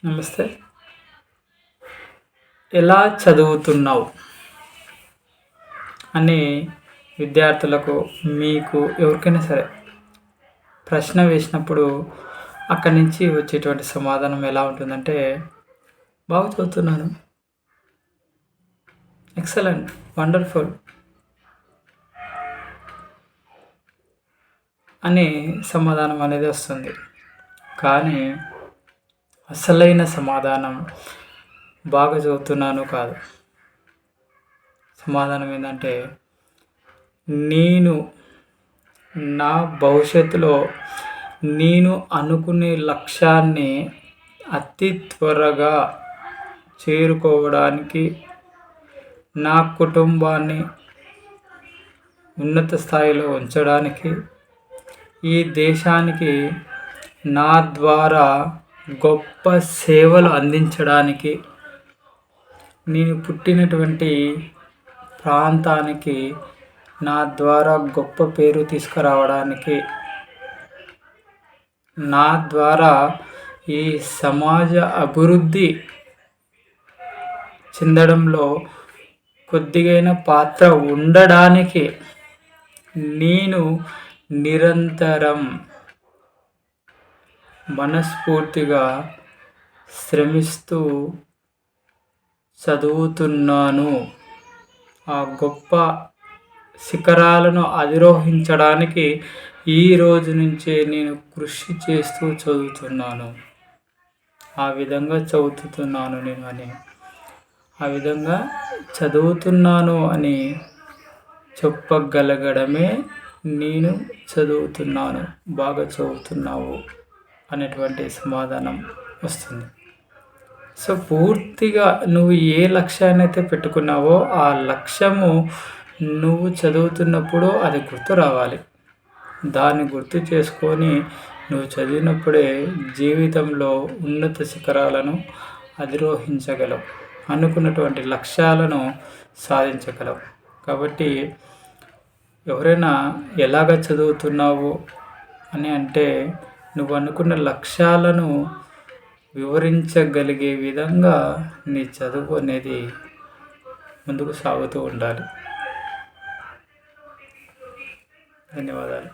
నమస్తే. ఎలా చదువుతున్నావు అని విద్యార్థులకు, మీకు ఎవరికైనా సరే ప్రశ్న వేసినప్పుడు అక్కడి నుంచి వచ్చేటువంటి సమాధానం ఎలా ఉంటుందంటే, బాగా చదువుతున్నాను, ఎక్సలెంట్, వండర్ఫుల్ అని సమాధానం అనేది వస్తుంది. కానీ అసలైన సమాధానం బాగా చదువుతున్నాను కాదు. సమాధానం ఏంటంటే, నేను నా భవిష్యత్తులో నేను అనుకునే లక్ష్యాన్ని అతి త్వరగా చేరుకోవడానికి, నా కుటుంబాన్ని ఉన్నత స్థాయిలో ఉంచడానికి, ఈ దేశానికి నా ద్వారా గొప్ప సేవలు అందించడానికి, నేను పుట్టినటువంటి ప్రాంతానికి నా ద్వారా గొప్ప పేరు తీసుకురావడానికి, నా ద్వారా ఈ సమాజ అభివృద్ధి చెందడంలో కొద్దిగైన పాత్ర ఉండడానికి నేను నిరంతరం మనస్ఫూర్తిగా శ్రమిస్తూ చదువుతున్నాను. ఆ గొప్ప శిఖరాలను అధిరోహించడానికి ఈ రోజు నుంచే నేను కృషి చేస్తూ చదువుతున్నాను. ఆ విధంగా చదువుతున్నాను నేను అని, ఆ విధంగా చదువుతున్నాను అని చెప్పగలగడమే నేను చదువుతున్నాను, బాగా చదువుతున్నావు అనేటువంటి సమాధానం వస్తుంది. సో పూర్తిగా నువ్వు ఏ లక్ష్యాన్ని అయితే పెట్టుకున్నావో ఆ లక్ష్యము నువ్వు చదువుతున్నప్పుడు అది గుర్తు రావాలి. దాన్ని గుర్తు చేసుకొని నువ్వు చదివినప్పుడే జీవితంలో ఉన్నత శిఖరాలను అధిరోహించగలవు, అనుకున్నటువంటి లక్ష్యాలను సాధించగలవు. కాబట్టి ఎవరైనా ఎలాగ చదువుతున్నావు అని అంటే, నువ్వు అనుకున్న లక్ష్యాలను వివరించగలిగే విధంగా నీ చదువు అనేది ముందుకు సాగుతూ ఉండాలి. ధన్యవాదాలు.